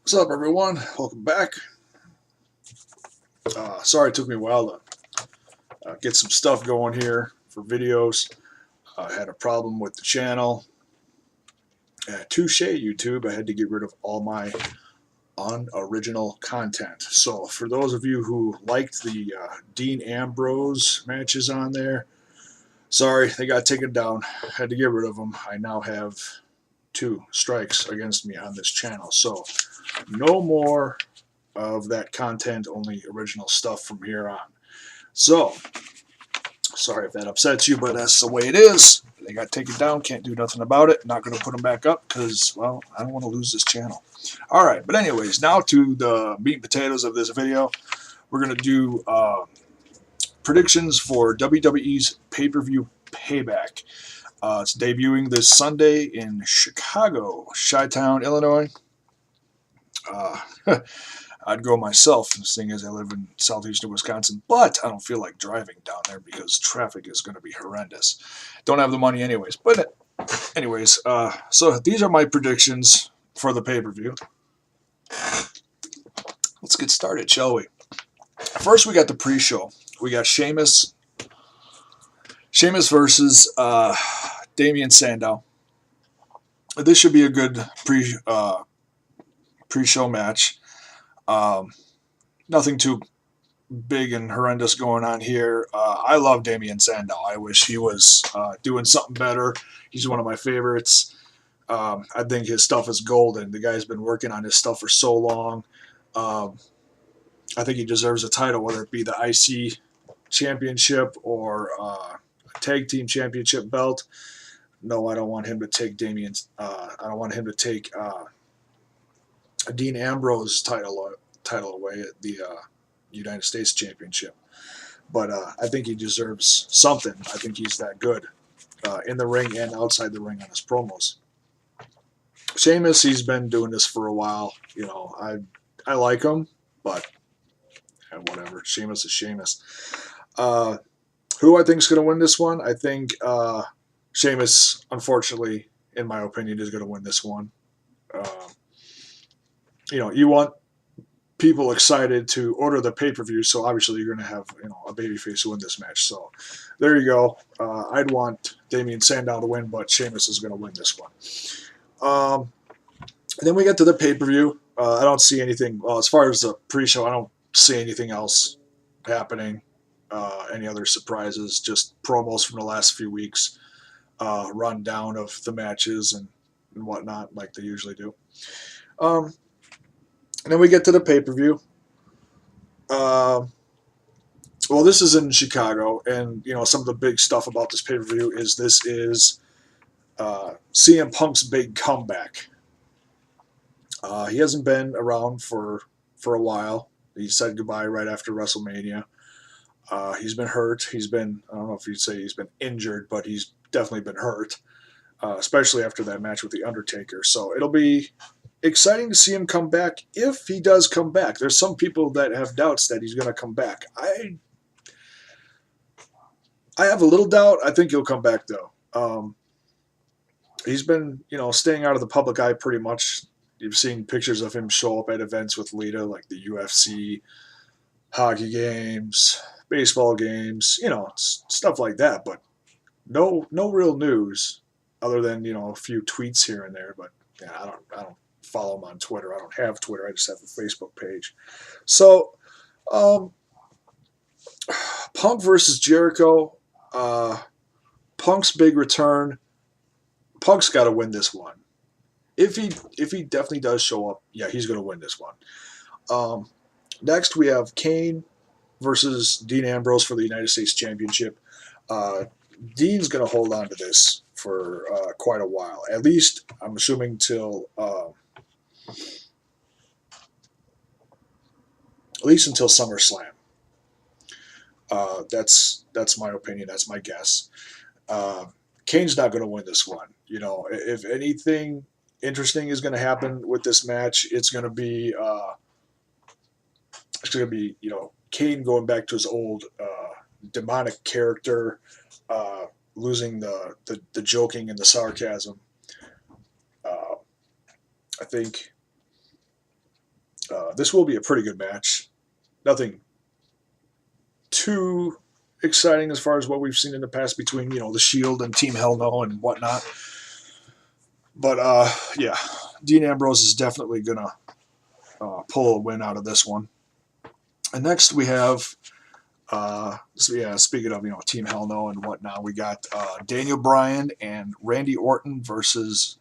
What's up, everyone? Welcome back. Sorry it took me a while to get some stuff going here for videos. I had a problem with the channel. Touche, YouTube. I had to get rid of all my unoriginal content. So, for those of you who liked the Dean Ambrose matches on there, sorry, they got taken down. Had to get rid of them. I now have 2 strikes against me on this channel. So, no more of that content, only original stuff from here on. So, sorry if that upsets you, but that's the way it is. They got taken down, can't do nothing about it. Not going to put them back up because, well, I don't want to lose this channel. All right, but anyways, now to the meat and potatoes of this video. We're going to do predictions for WWE's pay-per-view Payback. It's debuting this Sunday in Chicago, Chi-Town, Illinois. I'd go myself, seeing as I live in southeastern Wisconsin, but I don't feel like driving down there because traffic is going to be horrendous. Don't have the money anyways. But anyways, so these are my predictions for the pay-per-view. Let's get started, shall we? First, we got the pre-show. We got Sheamus versus Damian Sandow. This should be a good pre-show match. Nothing too big and horrendous going on here. I love Damian Sandow. I wish he was doing something better. He's one of my favorites. I think his stuff is golden. The guy's been working on his stuff for so long. I think he deserves a title, whether it be the IC championship or a tag team championship belt. No, I don't want him to take I don't want him to take Dean Ambrose title away at the United States Championship. But I think he deserves something. I think he's that good in the ring and outside the ring on his promos. Sheamus, he's been doing this for a while. You know, I like him, but whatever. Sheamus is Sheamus. Who I think is going to win this one? I think Sheamus, unfortunately, in my opinion, is going to win this one. You know, you want people excited to order the pay-per-view, so obviously you're going to have, you know, a babyface win this match. So there you go. I'd want Damian Sandow to win, but Sheamus is going to win this one. And then we get to the pay-per-view. I don't see anything, well, as far as the pre-show, I don't see anything else happening. Any other surprises, just promos from the last few weeks, rundown of the matches and whatnot, like they usually do. And then we get to the pay-per-view. Well, this is in Chicago, and you know some of the big stuff about this pay-per-view is this is CM Punk's big comeback. He hasn't been around for a while. He said goodbye right after WrestleMania. He's been hurt. He's been, I don't know if you'd say he's been injured, but he's definitely been hurt, especially after that match with The Undertaker. So it'll be exciting to see him come back if he does come back. There's some people that have doubts that he's going to come back. I have a little doubt. I think he'll come back, though. He's been, you know, staying out of the public eye pretty much. You've seen pictures of him show up at events with Lita, like the UFC, hockey games, baseball games, you know, stuff like that. But no real news other than, you know, a few tweets here and there. But yeah, I don't follow him on Twitter. I don't have Twitter. I just have a Facebook page. So, Punk versus Jericho. Punk's big return. Punk's got to win this one. If he definitely does show up, yeah, he's going to win this one. Next, we have Kane versus Dean Ambrose for the United States Championship. Dean's going to hold on to this for quite a while. At least, I'm assuming, till at least until SummerSlam. That's my opinion. That's my guess. Kane's not going to win this one. You know, if anything interesting is going to happen with this match, it's going to be you know, Kane going back to his old demonic character, losing the joking and the sarcasm. I think This will be a pretty good match. Nothing too exciting as far as what we've seen in the past between, the Shield and Team Hell No and whatnot. But yeah, Dean Ambrose is definitely gonna pull a win out of this one. And next we have, speaking of Team Hell No and whatnot, we got Daniel Bryan and Randy Orton versus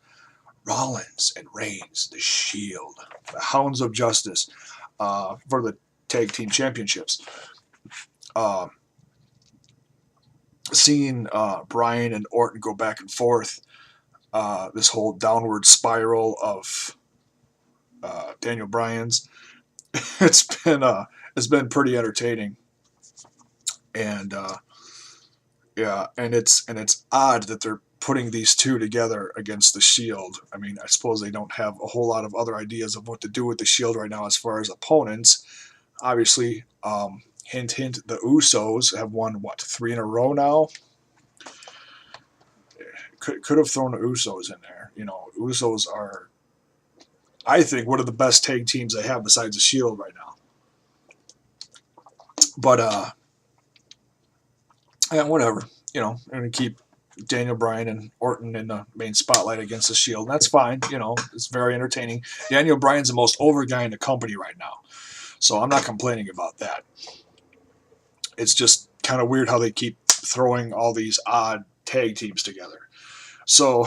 Rollins and Reigns, the Shield, the Hounds of Justice, for the Tag Team Championships. Seeing Bryan and Orton go back and forth, this whole downward spiral of Daniel Bryan's, it's been pretty entertaining, and yeah, and it's odd that they're putting these two together against the Shield. I mean, I suppose they don't have a whole lot of other ideas of what to do with the Shield right now as far as opponents. Obviously, hint, hint, the Usos have won, 3 in a row now? Could have thrown the Usos in there. Usos are, I think, one of the best tag teams they have besides the Shield right now. But, yeah, whatever. I'm going to keep Daniel Bryan and Orton in the main spotlight against the Shield. And that's fine. It's very entertaining. Daniel Bryan's the most over guy in the company right now. So I'm not complaining about that. It's just kind of weird how they keep throwing all these odd tag teams together. So,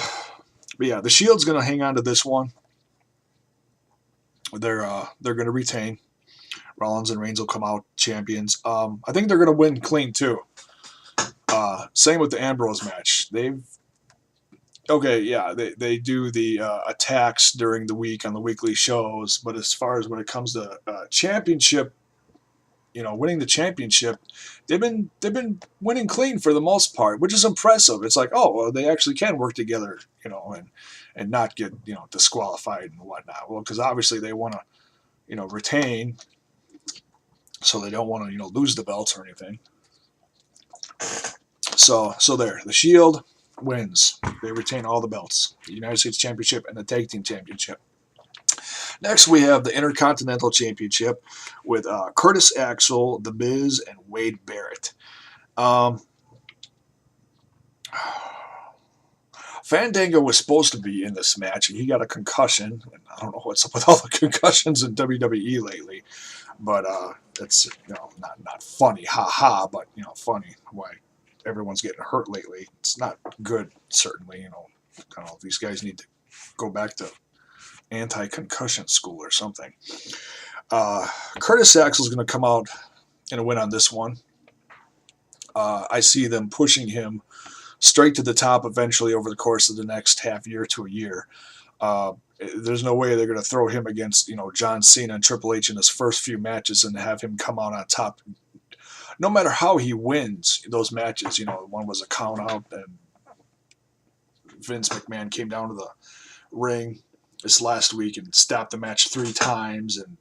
but yeah, the Shield's going to hang on to this one. They're going to retain. Rollins and Reigns will come out champions. I think they're going to win clean too. Same with the Ambrose match. They do the attacks during the week on the weekly shows, but as far as when it comes to championship, winning the championship, they've been winning clean for the most part, which is impressive. It's like, oh, well, they actually can work together, and not get disqualified and whatnot. Well, because obviously they want to retain, so they don't want to lose the belts or anything. So there, the Shield wins. They retain all the belts, the United States Championship and the Tag Team Championship. Next, we have the Intercontinental Championship with Curtis Axel, The Miz, and Wade Barrett. Fandango was supposed to be in this match, and he got a concussion. And I don't know what's up with all the concussions in WWE lately, but it's not funny, ha, but funny why everyone's getting hurt lately. It's not good, certainly. These guys need to go back to anti-concussion school or something. Curtis Axel's going to come out and win on this one. I see them pushing him straight to the top eventually over the course of the next half year to a year. There's no way they're going to throw him against John Cena and Triple H in his first few matches and have him come out on top. No matter how he wins those matches, one was a count out and Vince McMahon came down to the ring this last week and stopped the match 3 times, and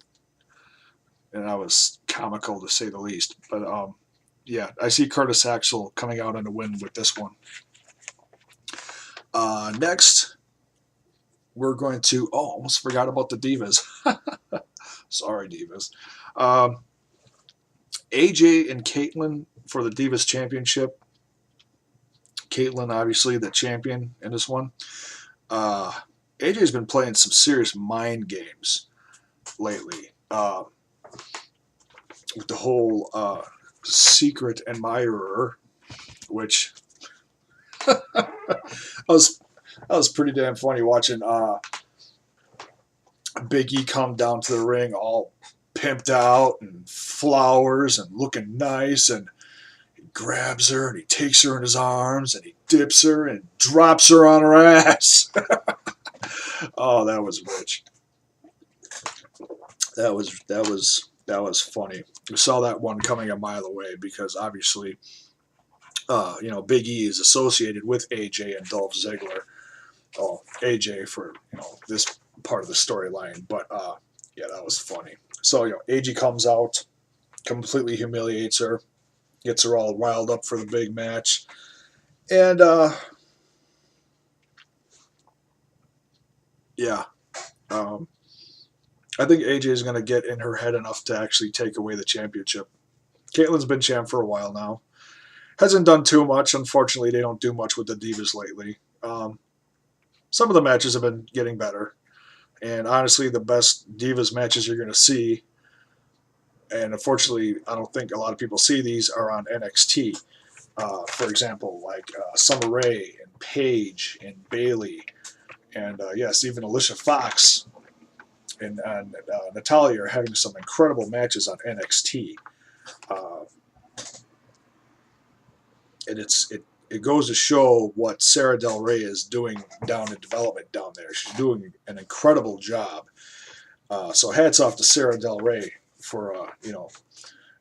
that was comical to say the least. But yeah, I see Curtis Axel coming out on a win with this one. Next, we're going to almost forgot about the Divas. Sorry, Divas. AJ and Caitlyn for the Divas Championship. Caitlyn, obviously, the champion in this one. AJ's been playing some serious mind games lately. With the whole secret admirer, which that was pretty damn funny watching Big E come down to the ring all pimped out and flowers and looking nice, and he grabs her and he takes her in his arms and he dips her and drops her on her ass. Oh, that was rich. That was funny. We saw that one coming a mile away because obviously, Big E is associated with AJ and Dolph Ziggler. Oh, AJ for this part of the storyline, but yeah, that was funny. So AJ comes out, completely humiliates her, gets her all riled up for the big match, and yeah. I think AJ is going to get in her head enough to actually take away the championship. Caitlin's been champ for a while now. Hasn't done too much. Unfortunately, they don't do much with the Divas lately. Some of the matches have been getting better. And honestly, the best Divas matches you're going to see, and unfortunately, I don't think a lot of people see these, are on NXT. For example, like Summer Rae and Paige and Bayley. And yes, even Alicia Fox and Natalia are having some incredible matches on NXT. And it goes to show what Sarah Del Rey is doing down in development down there. She's doing an incredible job. So hats off to Sarah Del Rey for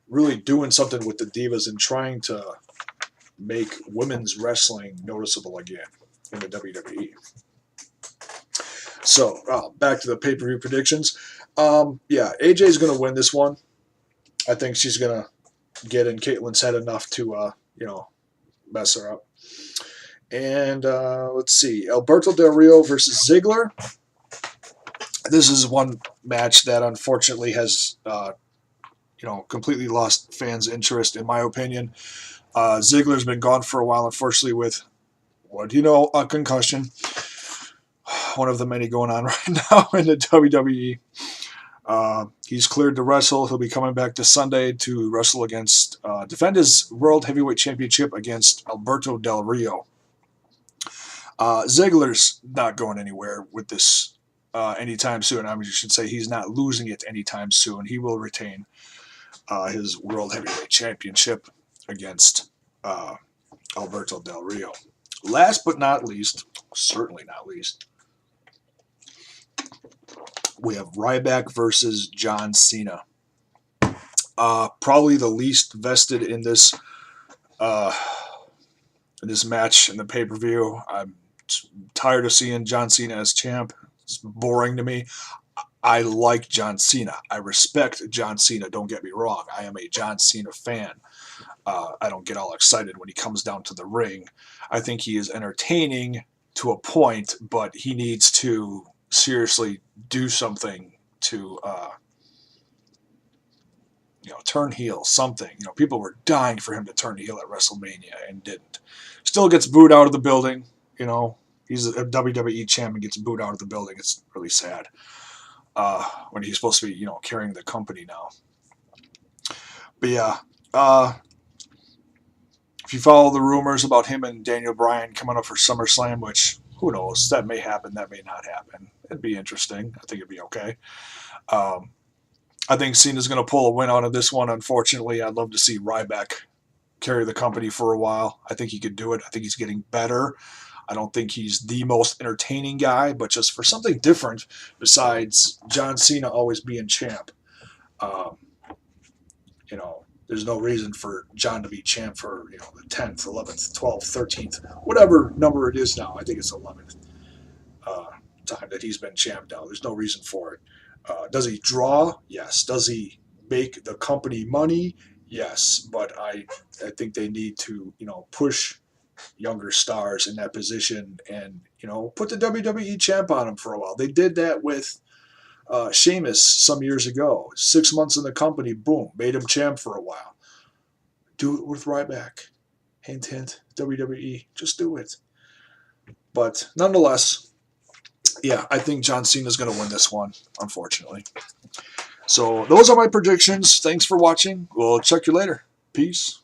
really doing something with the Divas and trying to make women's wrestling noticeable again in the WWE. So back to the pay-per-view predictions. AJ's going to win this one. I think she's going to get in Caitlin's head enough to mess her up. And let's see, Alberto Del Rio versus Ziggler. This is one match that unfortunately has completely lost fans' interest, in my opinion. Ziggler's been gone for a while, unfortunately, with a concussion. One of the many going on right now in the WWE. He's cleared to wrestle. He'll be coming back this Sunday to wrestle defend his World Heavyweight Championship against Alberto Del Rio. Ziggler's not going anywhere with this anytime soon. I should say he's not losing it anytime soon. He will retain his World Heavyweight Championship against Alberto Del Rio. Last but not least, certainly not least, we have Ryback versus John Cena. Probably the least vested in this match in the pay-per-view. I'm tired of seeing John Cena as champ. It's boring to me. I like John Cena. I respect John Cena. Don't get me wrong. I am a John Cena fan. I don't get all excited when he comes down to the ring. I think he is entertaining to a point, but he needs to seriously do something to turn heel, something. People were dying for him to turn heel at WrestleMania and didn't. Still gets booed out of the building. He's a WWE champ and gets booed out of the building. It's really sad when he's supposed to be carrying the company now. But yeah, if you follow the rumors about him and Daniel Bryan coming up for SummerSlam, which who knows, that may happen, that may not happen. It'd be interesting. I think it'd be okay. I think Cena's going to pull a win out of this one. Unfortunately, I'd love to see Ryback carry the company for a while. I think he could do it. I think he's getting better. I don't think he's the most entertaining guy, but just for something different besides John Cena always being champ. There's no reason for John to be champ for the 10th, 11th, 12th, 13th, whatever number it is now. I think it's 11th time that he's been champ now. There's no reason for it. Does he draw? Yes. Does he make the company money? Yes. But I think they need to push younger stars in that position and put the WWE champ on him for a while. They did that with Sheamus some years ago. 6 months in the company, boom, made him champ for a while. Do it with Ryback. Hint, hint, WWE, just do it. But nonetheless, yeah, I think John Cena's going to win this one, unfortunately. So those are my predictions. Thanks for watching. We'll check you later. Peace.